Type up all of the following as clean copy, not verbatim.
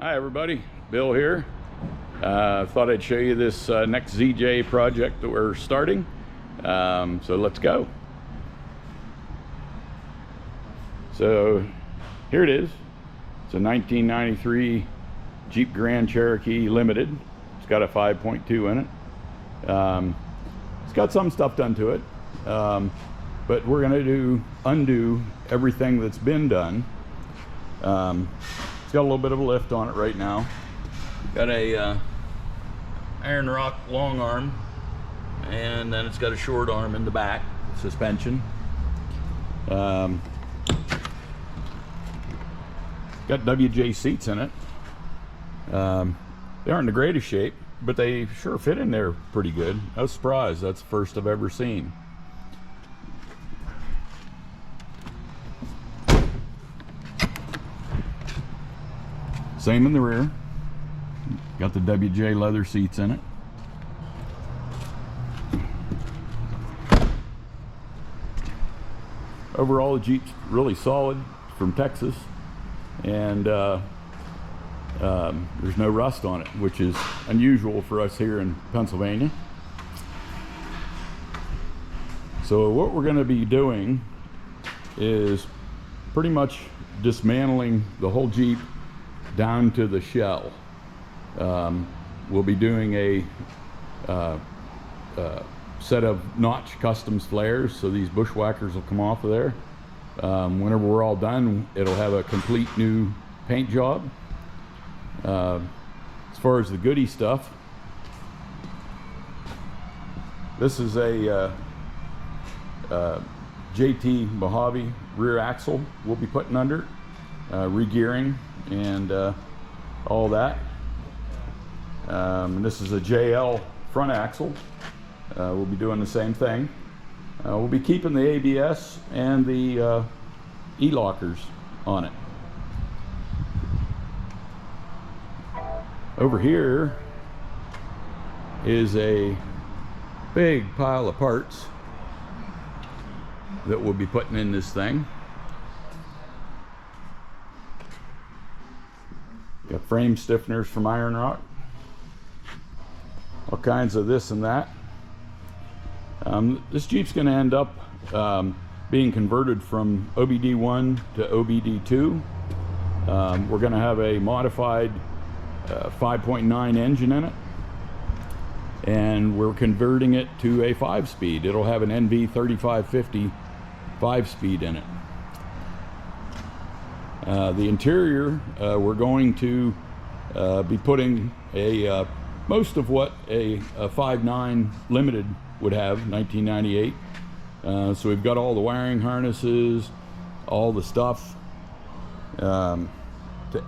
Hi everybody, Bill here. Thought I'd show you this next ZJ project that we're starting. So let's go. So here it is. It's a 1993 Jeep Grand Cherokee Limited. It's got a 5.2 in it. It's got some stuff done to it, but we're going to undo everything that's been done. It's got a little bit of a lift on it right now. Got a iron rock long arm, and then it's got a short arm in the back suspension. Got WJ seats in it. They aren't in the greatest shape, but they sure fit in there pretty good. I was surprised. That's the first I've ever seen. Same in the rear. Got the WJ leather seats in it. Overall, the Jeep's really solid, from Texas, and there's no rust on it, which is unusual for us here in Pennsylvania. So what we're going to be doing is pretty much dismantling the whole Jeep down to the shell. We'll be doing a set of notch customs flares, so these bushwhackers will come off of there. Whenever we're all done, it'll have a complete new paint job. As far as the goodie stuff, this is a JT Mojave rear axle we'll be putting under, re-gearing and all that. And this is a JL front axle. We'll be doing the same thing. We'll be keeping the ABS and the E-lockers on it. Over here is a big pile of parts that we'll be putting in this thing. Got frame stiffeners from Iron Rock, all kinds of this and that. This Jeep's going to end up being converted from OBD1 to OBD2. We're going to have a modified 5.9 engine in it, and we're converting it to a 5-speed. It'll have an NV 3550 5-speed in it. The interior, we're going to be putting a most of what a 5.9 Limited would have, 1998. So we've got all the wiring harnesses, all the stuff, to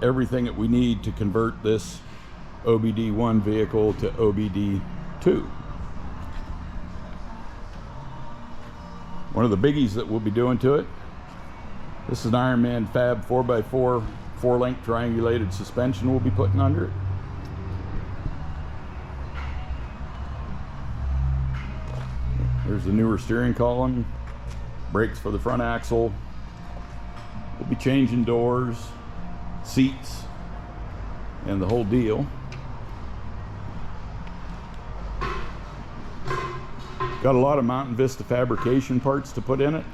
everything that we need to convert this OBD1 vehicle to OBD2. One of the biggies that we'll be doing to it, this is an Ironman Fab 4x4 4-link triangulated suspension we'll be putting under it. There's the newer steering column, brakes for the front axle. We'll be changing doors, seats, and the whole deal. Got a lot of Mountain Vista fabrication parts to put in it.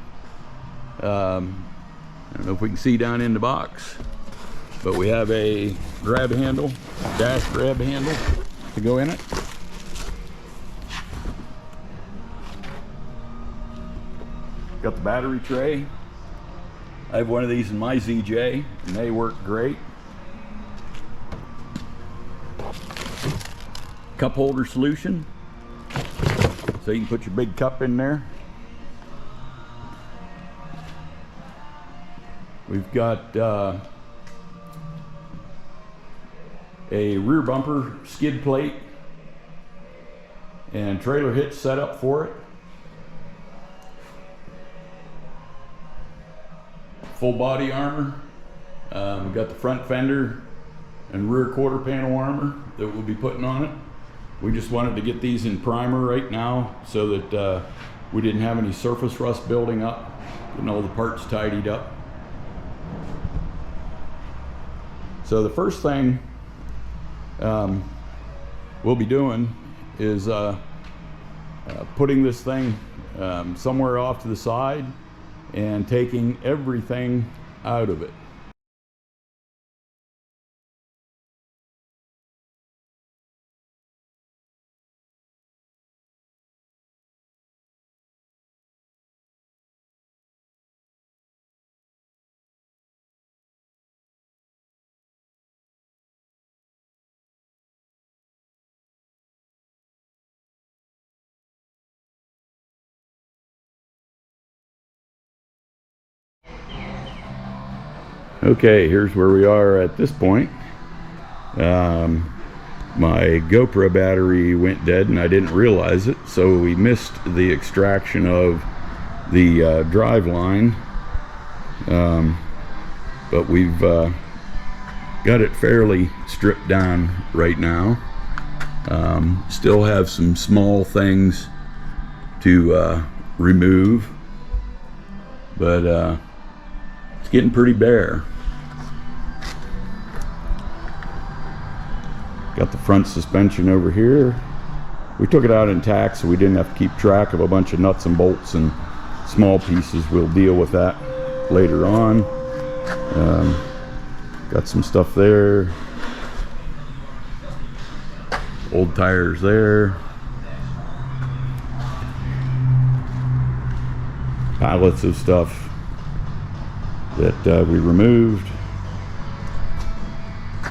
I don't know if we can see down in the box, but we have a grab handle, dash grab handle to go in it. Got the battery tray. I have one of these in my ZJ, and they work great. Cup holder solution, so you can put your big cup in there. We've got a rear bumper skid plate and trailer hitch set up for it. Full body armor. We've got the front fender and rear quarter panel armor that we'll be putting on it. We just wanted to get these in primer right now so that we didn't have any surface rust building up, getting all the parts tidied up. So the first thing we'll be doing is putting this thing somewhere off to the side and taking everything out of it. Okay, here's where we are at this point. My GoPro battery went dead and I didn't realize it, so we missed the extraction of the drive line. But we've got it fairly stripped down right now. Still have some small things to remove, but it's getting pretty bare. Got the front suspension over here. We took it out intact so we didn't have to keep track of a bunch of nuts and bolts and small pieces. We'll deal with that later on. Got some stuff there. Old tires there. Pallets of stuff that we removed.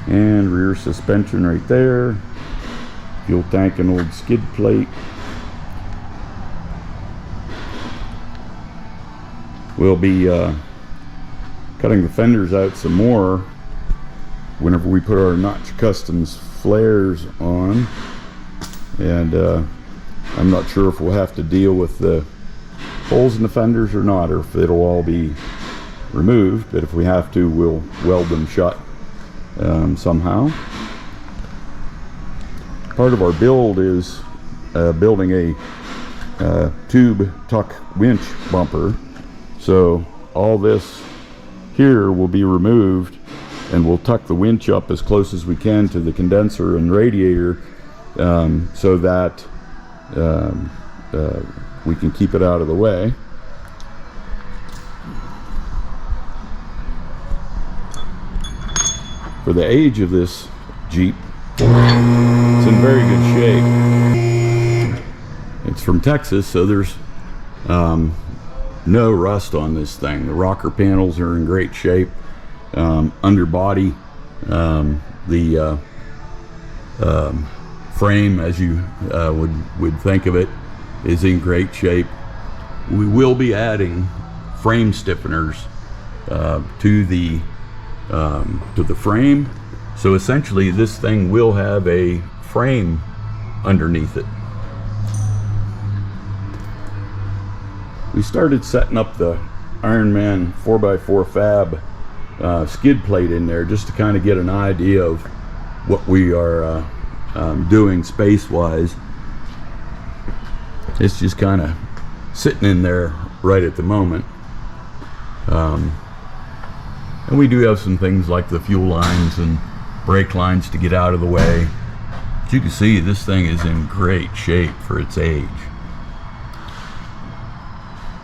And rear suspension right there. Fuel tank and old skid plate. We'll be cutting the fenders out some more whenever we put our Notch Customs flares on. And I'm not sure if we'll have to deal with the holes in the fenders or not, or if it'll all be removed. But if we have to, we'll weld them shut somehow. Part of our build is building a tube tuck winch bumper. So all this here will be removed, and we'll tuck the winch up as close as we can to the condenser and radiator, so that we can keep it out of the way. For the age of this Jeep, it's in very good shape. It's from Texas, so there's no rust on this thing. The rocker panels are in great shape. Underbody, the frame, as you would think of it, is in great shape. We will be adding frame stiffeners to the frame, so essentially this thing will have a frame underneath it. We started setting up the Ironman 4x4 fab skid plate in there just to kind of get an idea of what we are doing space wise. It's just kind of sitting in there right at the moment. And we do have some things like the fuel lines and brake lines to get out of the way. But you can see this thing is in great shape for its age.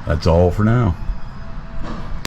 That's all for now.